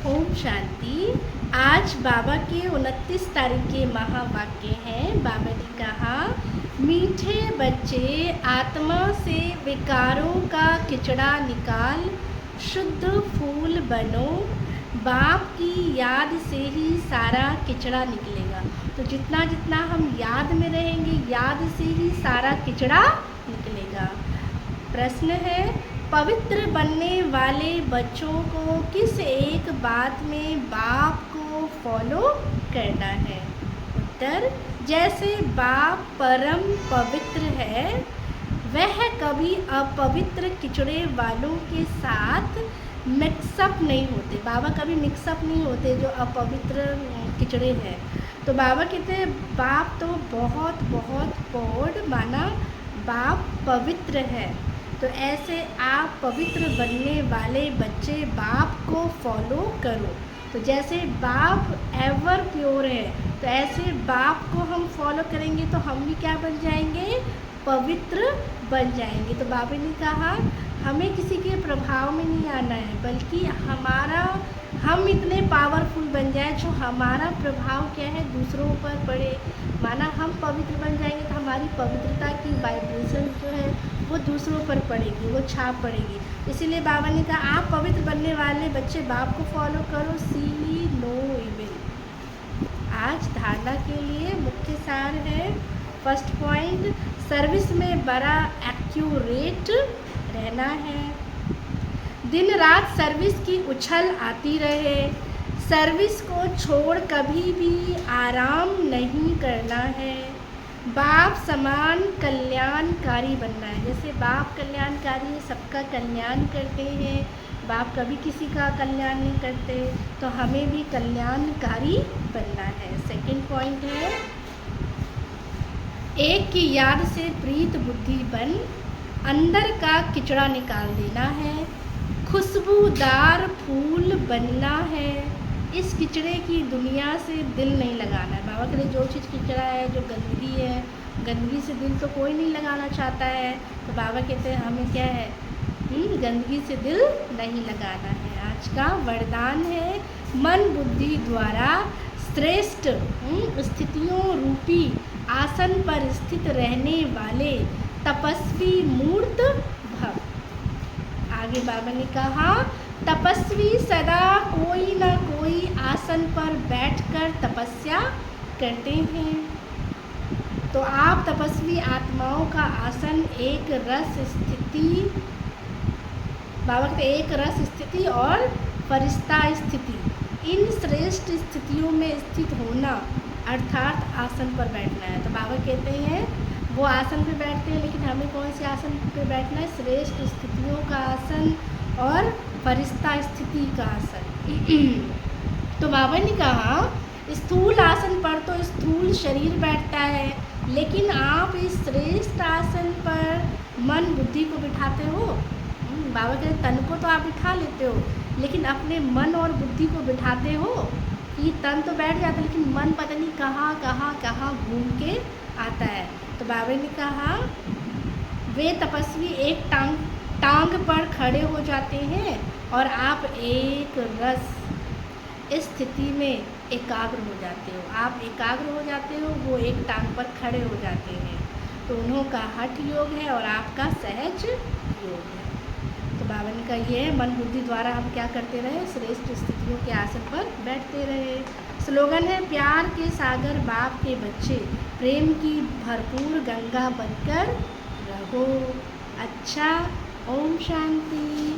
ओम शांति। आज बाबा के 29 तारीख के महावाक्य हैं। बाबा ने कहा, मीठे बच्चे आत्मा से विकारों का किचड़ा निकाल शुद्ध फूल बनो। बाप की याद से ही सारा किचड़ा निकलेगा। तो जितना जितना हम याद में रहेंगे, याद से ही सारा किचड़ा निकलेगा। प्रश्न है, पवित्र बनने वाले बच्चों को किस एक बात में बाप को फॉलो करना है? उत्तर, जैसे बाप परम पवित्र है, वह कभी अपवित्र किचड़े वालों के साथ मिक्सअप नहीं होते। बाबा कभी मिक्सअप नहीं होते जो अपवित्र किचड़े हैं। तो बाबा कहते हैं बाप तो बहुत बहुत पौड़ माना बाप पवित्र है। तो ऐसे आप पवित्र बनने वाले बच्चे बाप को फॉलो करो। तो जैसे बाप एवर प्योर है, तो ऐसे बाप को हम फॉलो करेंगे तो हम भी क्या बन जाएंगे? पवित्र बन जाएंगे। तो बाबा ने कहा हमें किसी के प्रभाव में नहीं आना है, बल्कि हम इतने पावरफुल बन जाए जो हमारा प्रभाव क्या है, दूसरों पर पड़े। माना हम पवित्र बन जाएंगे तो हमारी पवित्रता की वाइब्रेशन जो है वो दूसरों पर पड़ेगी, वो छाप पड़ेगी। इसीलिए बाबा ने कहा आप पवित्र बनने वाले बच्चे बाप को फॉलो करो, सी नो इविल। आज धारणा के लिए मुख्य सार है, फर्स्ट पॉइंट, सर्विस में बड़ा एक्यूरेट रहना है। दिन रात सर्विस की उछल आती रहे। सर्विस को छोड़ कभी भी आराम नहीं करना है। बाप समान कल्याणकारी बनना है। जैसे बाप कल्याणकारी है, सबका कल्याण करते हैं, बाप कभी किसी का कल्याण नहीं करते, तो हमें भी कल्याणकारी बनना है। सेकंड पॉइंट है, एक की याद से प्रीत बुद्धि बन अंदर का किचड़ा निकाल देना है। खुशबूदार फूल बनना है। इस किचड़े की दुनिया से दिल नहीं लगाना है। बाबा के लिए जो चीज़ किचड़ा है, जो गंदगी है, गंदगी से दिल तो कोई नहीं लगाना चाहता है। तो बाबा कहते हैं हमें क्या है, गंदगी से दिल नहीं लगाना है। आज का वरदान है, मन बुद्धि द्वारा श्रेष्ठ स्थितियों रूपी आसन पर स्थित रहने वाले तपस्वी मूर्त भव। आगे बाबा ने कहा, तपस्वी सदा कोई न कोई आसन पर बैठकर तपस्या करते हैं। तो आप तपस्वी आत्माओं का आसन एक रस स्थिति, बाबा कहते एक रस स्थिति और फरिश्ता स्थिति, इन श्रेष्ठ स्थितियों में स्थित होना अर्थात आसन पर बैठना है। तो बाबा कहते हैं वो आसन पे बैठते हैं, लेकिन हमें कौन से आसन पे बैठना है? श्रेष्ठ स्थितियों का आसन और फरिश्ता स्थिति का आसन। तो बाबा ने कहा स्थूल आसन पर तो स्थूल शरीर बैठता है, लेकिन आप इस श्रेष्ठ आसन पर मन बुद्धि को बिठाते हो। बाबा कहते तन को तो आप बिठा लेते हो, लेकिन अपने मन और बुद्धि को बिठाते हो। ये तन तो बैठ जाता है, लेकिन मन पता नहीं कहाँ कहाँ कहाँ घूम के आता है। तो बाबा ने कहा वे तपस्वी एक टांग पर खड़े हो जाते हैं और आप एक रस स्थिति में एकाग्र हो जाते हो। आप एकाग्र हो जाते हो, वो एक टांग पर खड़े हो जाते हैं। तो उन्हों का हठ योग है और आपका सहज योग है। तो बाबा ने कहा ये मन बुद्धि द्वारा हम क्या करते रहे? श्रेष्ठ स्थितियों के आसन पर बैठते रहे। स्लोगन है, प्यार के सागर बाप के बच्चे, प्रेम की भरपूर गंगा बनकर रहो। अच्छा, ओम शांति।